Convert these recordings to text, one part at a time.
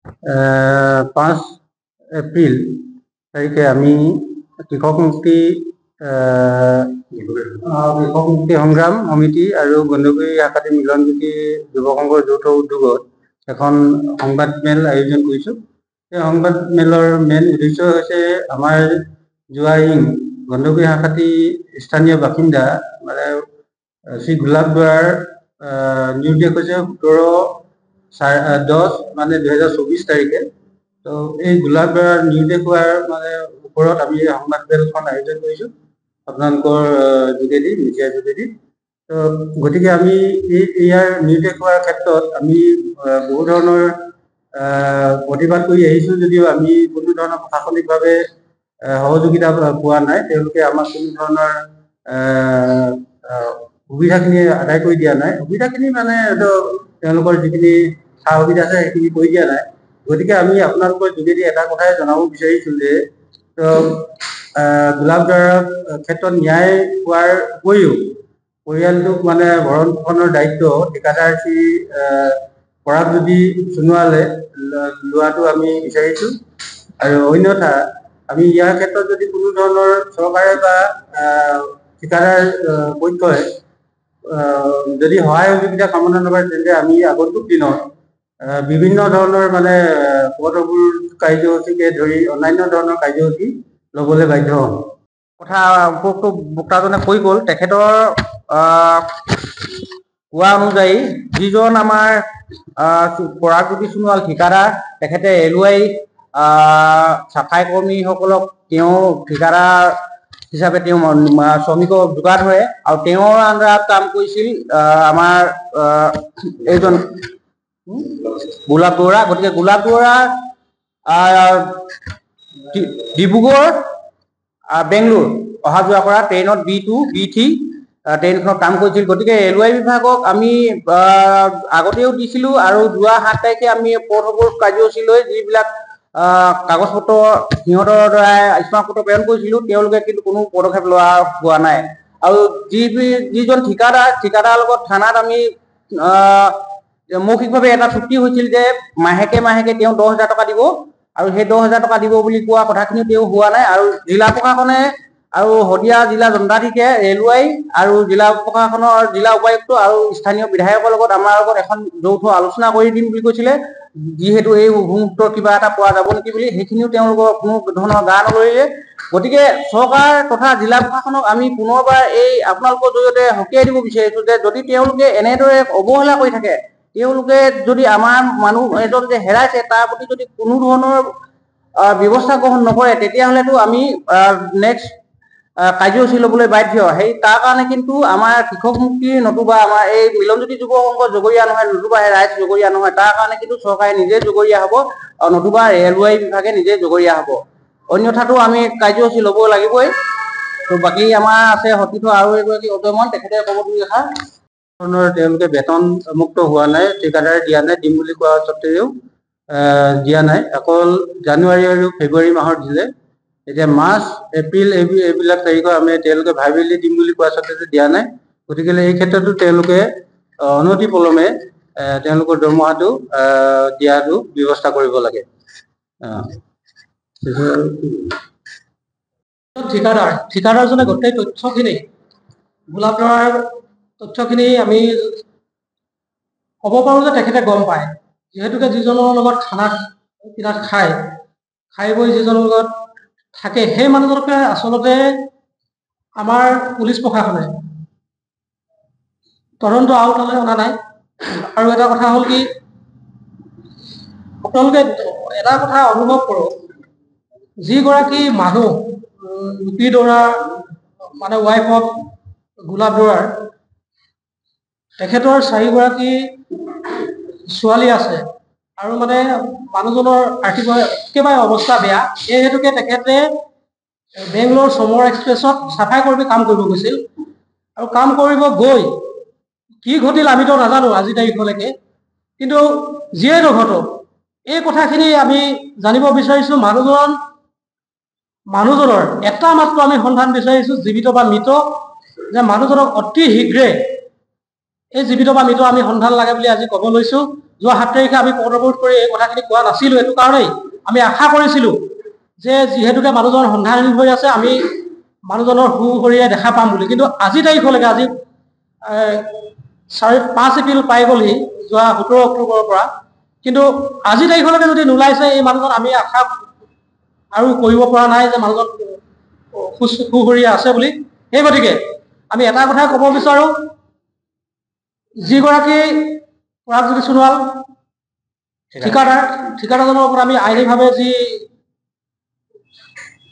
5 এপ্ৰিল তাৰিখে আমি কৃষক মুক্তি সংগ্ৰাম সমিতি আৰু গণ্ডগুৰি শাখাতি মিলনজ্যোতি যুৱ সংঘৰ যৌথ উদ্যোগত এখন সংবাদ মেল আয়োজন কৰিছোঁ। এই সংবাদ মেলৰ মেইন উদ্দেশ্য হৈছে আমাৰ জোৱাইং গণ্ডগুৰি শাখাতি স্থানীয় বাসিন্দা মানে শ্ৰী গোলাপ বৰাৰ নিৰ্দেশ হৈছে 17/10 মানে 2024 তাৰিখে। তো এই গোলাপ বৰাৰ নিৰ্দেশ হোৱাৰ মানে ওপৰত আমি সংবাদ মেলখন আয়োজন কৰিছোঁ আপোনালোকৰ যোগেদি মিডিয়াৰ যোগেদি। তো গতিকে আমি ইয়াৰ নিৰ্দেশ হোৱাৰ ক্ষেত্ৰত আমি বহু ধৰণৰ প্ৰতিবাদ কৰি আহিছোঁ যদিও আমি কোনো ধৰণৰ প্ৰশাসনিকভাৱে সহযোগিতা পোৱা নাই। তেওঁলোকে আমাক কোনো ধৰণৰ সুবিধাখিনি আদায় কৰি দিয়া নাই। সুবিধাখিনি মানে তেওঁলোকৰ যিখিনি সা সুবিধা আছে সেইখিনি কৰি দিয়া নাই। গতিকে আমি আপোনালোকৰ যোগেদি এটা কথাই জনাব বিচাৰিছোঁ যে গোলাপ বৰাৰ ক্ষেত্ৰত ন্যায় পোৱাৰ উপৰিও পৰিয়ালটোক মানে ভৰণ পোষণৰ দায়িত্ব ঠিকাদাৰ শ্ৰী পৰাগজ্যোতি সোণোৱালে লোৱাটো আমি বিচাৰিছোঁ। আৰু অন্যথা আমি ইয়াৰ ক্ষেত্ৰত যদি কোনো ধৰণৰ চৰকাৰে বা ঠিকাদাৰ পক্ষই যদি সহায় সহযোগিতা কামনা নকৰে তেন্তে আমি আগন্তুক দিনত বিভিন্ন ধৰণৰ মানে পথ অৱৰোধ কাৰ্যসূচীকে ধৰি অন্যান্য ধৰণৰ কাৰ্যসূচী ল'বলৈ বাধ্য হ'ম। কথা উপৰোক্ত বক্তাজনে কৈ গ'ল। তেখেতৰ কোৱা অনুযায়ী যিজন আমাৰ পৰাগজ্যোতি সোণোৱাল ঠিকাদাৰ, তেখেতে LOI চাফাই কৰ্মীসকলক তেওঁ ঠিকাদাৰ হিচাপে তেওঁ শ্ৰমিকক যোগান ধৰে আৰু তেওঁৰ আণ্ডাৰত কাম কৰিছিল আমাৰ এইজন গোলাপ বৰা। গতিকে গোলাপ বৰা ডিব্ৰুগড় বেংগলোৰ অহা যোৱা কৰা ট্ৰেইনত B2 B3 ট্ৰেইনখনত কাম কৰিছিল। গতিকে LOI বিভাগক আমি আগতেও দিছিলোঁ আৰু যোৱা 7 তাৰিখে আমি পথ অৱৰোধ কাৰ্যসূচী লৈ যিবিলাক কাগজ পত্ৰ সিহঁতৰ দ্বাৰা স্মাৰক পত্ৰ প্ৰেৰণ কৰিছিলোঁ, তেওঁলোকে কিন্তু কোনো পদক্ষেপ লোৱা হোৱা নাই। আৰু যিজন ঠিকাদাৰৰ লগত থানাত আমি মৌখিকভাৱে এটা চুক্তি হৈছিল যে মাহেকে মাহেকে তেওঁ 10,000 টকা দিব আৰু সেই 10,000 টকা দিব বুলি কোৱা কথাখিনি তেওঁ হোৱা নাই। আৰু জিলা প্ৰশাসনে আৰু শদিয়া জিলা দণ্ডাধীশে LOI আৰু জিলা প্ৰশাসনৰ জিলা উপায়ুক্ত আৰু স্থানীয় বিধায়কৰ লগত আমাৰ লগত এখন যৌথ আলোচনা কৰি দিম বুলি কৈছিলে, যিহেতু এই মুহূৰ্তত কিবা এটা পোৱা যাব নেকি বুলি। সেইখিনিও তেওঁলোকৰ কোনো ধৰণৰ গা নলৰিলে। গতিকে চৰকাৰ তথা জিলা প্ৰশাসনক আমি পুনৰবাৰ এই আপোনালোকৰ জৰিয়তে সকীয়াই দিব বিচাৰিছোঁ যে যদি তেওঁলোকে এনেদৰে অৱহেলা কৰি থাকে, তেওঁলোকে যদি আমাৰ মানুহ এজন যে হেৰাইছে তাৰ প্ৰতি যদি কোনো ধৰণৰ ব্যৱস্থা গ্ৰহণ নকৰে, তেতিয়াহ'লেতো আমি নেক্সট কাৰ্যসূচী ল'বলৈ বাধ্য। তাৰ কাৰণে কিন্তু আমাৰ কৃষক মুক্তি নতুবা আমাৰ এই মিলনজ্যোতি যুৱ সংঘ জগৰীয়া নহয়, নতুবা ৰাইজ জগৰীয়া নহয়। তাৰ কাৰণে কিন্তু চৰকাৰে নিজে জগৰীয়া হ'ব আৰু নতুবা LOI বিভাগে নিজে জগৰীয়া হ'ব। অন্যথাটো আমি কাৰ্যসূচী ল'ব লাগিবই। তো বাকী আমাৰ আছে সতীৰ্থ আৰু এগৰাকী অজয়মন, তেখেতে ক'ব দুই এষাৰ। তেওঁলোকে বেতন মুক্ত হোৱা নাই, ঠিকাদাৰে দিয়া নাই, দিম বুলি কোৱা স্বত্তেও দিয়া নাই। অকল জানুৱাৰী আৰু ফেব্ৰুৱাৰী মাহত দিলে। এতিয়া মাৰ্চ এপ্ৰিল এইবিলাক তাৰিখত আমি তেওঁলোকে ভাইবেলি দিম বুলি কোৱা স্বত্তেও দিয়া নাই। গতিকে এই ক্ষেত্ৰতো তেওঁলোকে অনতি পলমে তেওঁলোকৰ দৰমহাটো দিয়াটো ব্যৱস্থা কৰিব লাগে। ঠিকাদাৰজনে গোটেই তথ্যখিনি গোলাপ বৰাৰ তথ্যখিনি আমি ক'ব পাৰোঁ যে তেখেতে গম পায়, যিহেতুকে যিজনৰ লগত খানাত খাই বৈ যিজনৰ লগত থাকে সেই মানুহজনকে আচলতে আমাৰ পুলিচ প্ৰশাসনে তদন্ত আওতালৈ অনা নাই। আৰু এটা কথা হ'ল কি, আপোনালোকে এটা কথা অনুভৱ কৰক, যিগৰাকী মানুহ লুটি দৰা মানে ৱাইফ অফ গোলাপ বৰাৰ, তেখেতৰ 4গৰাকী ছোৱালী আছে আৰু মানে মানুহজনৰ আৰ্থিক একেবাৰে অৱস্থা বেয়া। এই হেতুকে তেখেতে বেংগলোৰ চমৰ এক্সপ্ৰেছত চাফাই কৰ্মী কাম কৰিব গৈছিল আৰু কাম কৰিব গৈ কি ঘটিল আমিতো নাজানো আজি তাৰিখলৈকে। কিন্তু যিয়ে নঘটক এই কথাখিনি আমি জানিব বিচাৰিছোঁ। মানুহজনৰ এটা মাত্ৰ আমি সন্ধান বিচাৰিছোঁ, জীৱিত বা মৃত, যে মানুহজনক অতি শীঘ্ৰে এই জীৱিত বা মৃত আমি সন্ধান লাগে বুলি আজি ক'ব লৈছোঁ। যোৱা 7 তাৰিখে আমি পদ অৱৰোধ কৰি এই কথাখিনি কোৱা নাছিলোঁ। এইটো কাৰণেই আমি আশা কৰিছিলোঁ যে যিহেতুকে মানুহজন সন্ধানহীন হৈ আছে, আমি মানুহজনৰ সুশৰীৰে দেখা পাম বুলি। কিন্তু আজি তাৰিখলৈকে, আজি 5 এপ্ৰিল পাই গ'লহি, যোৱা 17 অক্টোবৰৰ পৰা, কিন্তু আজি তাৰিখলৈকে যদি নোলাইছে এই মানুহজন, আমি আশা আৰু কৰিব পৰা নাই যে মানুহজন সুশৰীৰে আছে বুলি। সেই গতিকে আমি এটা কথাই ক'ব বিচাৰোঁ, যিগৰাকী পৰাগজ্যোতি সোণোৱাল ঠিকাদাৰজনৰ ওপৰত আমি আইনীভাৱে যি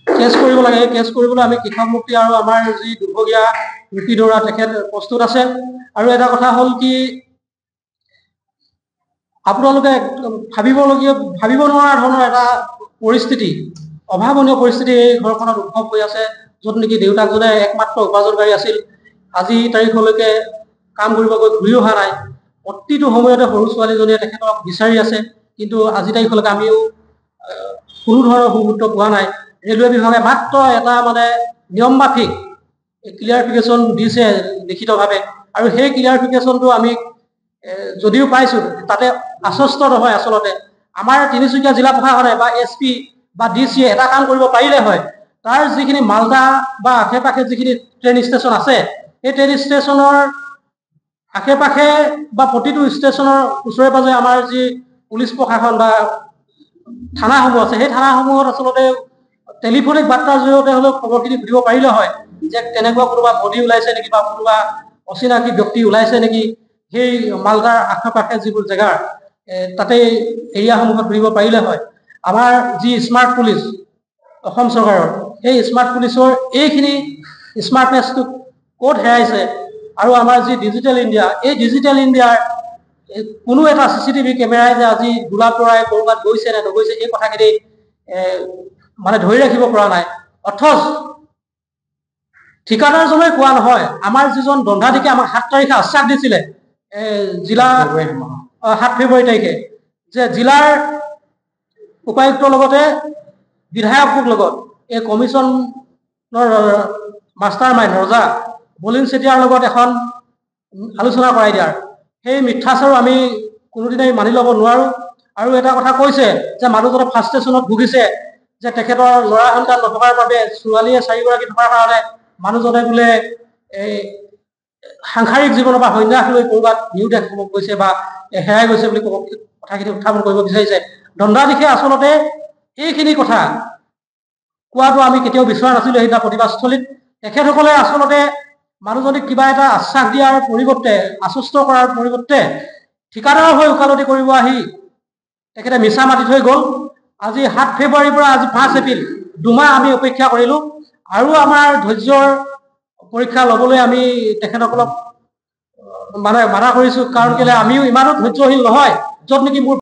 কেছ কৰিব লাগে, এই কেছ কৰিবলৈ আমি কৃষক মুক্তি আৰু আমাৰ যি দুৰ্ভগীয়া ৰুপি দৌৰা তেখেত প্ৰস্তুত আছে। আৰু এটা কথা হ'ল কি, আপোনালোকে ভাবিব নোৱাৰা ধৰণৰ এটা পৰিস্থিতি, অভাৱনীয় পৰিস্থিতি এই ঘৰখনত উদ্ভৱ হৈ আছে, য'ত নেকি দেউতাকজনে একমাত্ৰ উপাৰ্জনকাৰী আছিল। আজি তাৰিখলৈকে কাম কৰিব গৈ ঘূৰি অহা নাই। প্ৰতিটো সময়তে সৰু ছোৱালীজনীয়ে তেখেতক বিচাৰি আছে, কিন্তু আজি তাৰিখলৈকে আমিও কোনো ধৰণৰ সুমূৰ্ত পোৱা নাই। ৰেলৱে বিভাগে মাত্ৰ এটা মানে নিয়ম মাফিক ক্লিয়াৰিফিকেশ্যন দিছে লিখিতভাৱে, আৰু সেই ক্লিয়াৰিফিকেশ্যনটো আমি যদিও পাইছোঁ, তাতে আশ্বস্ত নহয়। আচলতে আমাৰ তিনিচুকীয়া জিলা প্ৰশাসনে বা SP বা DC এটা কাম কৰিব পাৰিলে হয়, তাৰ যিখিনি মালদা বা আশে পাশে যিখিনি ট্ৰেইন ষ্টেচন আছে, সেই ট্ৰেইন ষ্টেচনৰ আশে পাশে বা প্ৰতিটো ষ্টেচনৰ ওচৰে পাজৰে আমাৰ যি পুলিচ প্ৰশাসন বা থানাসমূহ আছে, সেই থানাসমূহত আচলতে টেলিফোনিক বাৰ্তাৰ জৰিয়তে হ'লেও খবৰখিনি সুধিব পাৰিলে হয় যে তেনেকুৱা কোনোবা বডি ওলাইছে নেকি বা কোনোবা অচিনাকি ব্যক্তি ওলাইছে নেকি সেই মালদাৰ আশে পাশে যিবোৰ জেগাৰ, তাতে এৰিয়াসমূহত ঘূৰিব পাৰিলে হয়। আমাৰ যি স্মাৰ্ট পুলিচ অসম চৰকাৰৰ, সেই স্মাৰ্ট পুলিচৰ এইখিনি স্মাৰ্টনেছটো ক'ত হেৰাইছে, আৰু আমাৰ যি ডিজিটেল ইণ্ডিয়া, এই ডিজিটেল ইণ্ডিয়াৰ কোনো এটা CCTV কেমেৰাই যে আজি গোলাপ তৰাই ক'ৰবাত গৈছে নে নগৈছে, এই কথাখিনি মানে ধৰি ৰাখিব পৰা নাই। অথচ ঠিকাদাৰজনে কোৱা নহয়, আমাৰ যিজন দণ্ডাধীশে আমাক 7 তাৰিখে আশ্বাস দিছিলে, জিলা 7 ফেব্ৰুৱাৰী তাৰিখে, যে জিলাৰ উপায়ুক্তৰ লগতে বিধায়কৰ লগত এই কমিশ্যনৰ মাষ্টাৰ মাইণ্ড ৰজা বলিন চেতিয়াৰ লগত এখন আলোচনা কৰাই দিয়াৰ, সেই মিথ্যাচাৰো আমি কোনোদিনেই মানি ল'ব নোৱাৰোঁ। আৰু এটা কথা কৈছে যে মানুহজনে ফ্ৰাষ্ট্ৰেশ্যনত ভুগিছে, যে তেখেতৰ ল'ৰা সন্তান নথকাৰ বাবে, ছোৱালীয়ে 4গৰাকী থকাৰ কাৰণে মানুহজনে বোলে এই সাংসাৰিক জীৱনৰ পৰা সন্ন্যাস লৈ ক'ৰবাত নিউ দেশ গৈছে বা হেৰাই গৈছে বুলি কথাখিনি উত্থাপন কৰিব বিচাৰিছে। দণ্ডাধীশে আচলতে এইখিনি কথা কোৱাটো আমি কেতিয়াও বিচৰা নাছিলোঁ সেইদিনা প্ৰতিবাদস্থলীত। তেখেতসকলে আচলতে মানুহজনীক কিবা এটা আশ্বাস দিয়াৰ পৰিৱৰ্তে, আশ্বস্ত কৰাৰ পৰিৱৰ্তে ঠিকাদাৰৰ হৈ ওকালতি কৰিব আহি তেখেতে মিছা মাতি থৈ গ'ল। আজি 7 ফেব্ৰুৱাৰীৰ পৰা আজি 5 এপ্ৰিল, 2 মাহ আমি অপেক্ষা কৰিলোঁ, আৰু আমাৰ ধৈৰ্যৰ পৰীক্ষা ল'বলৈ আমি তেখেতসকলক মানে মানা কৰিছোঁ। কাৰণ কেলৈ আমিও ইমানো ধৈৰ্যশীল নহয়, য'ত নেকি মোৰ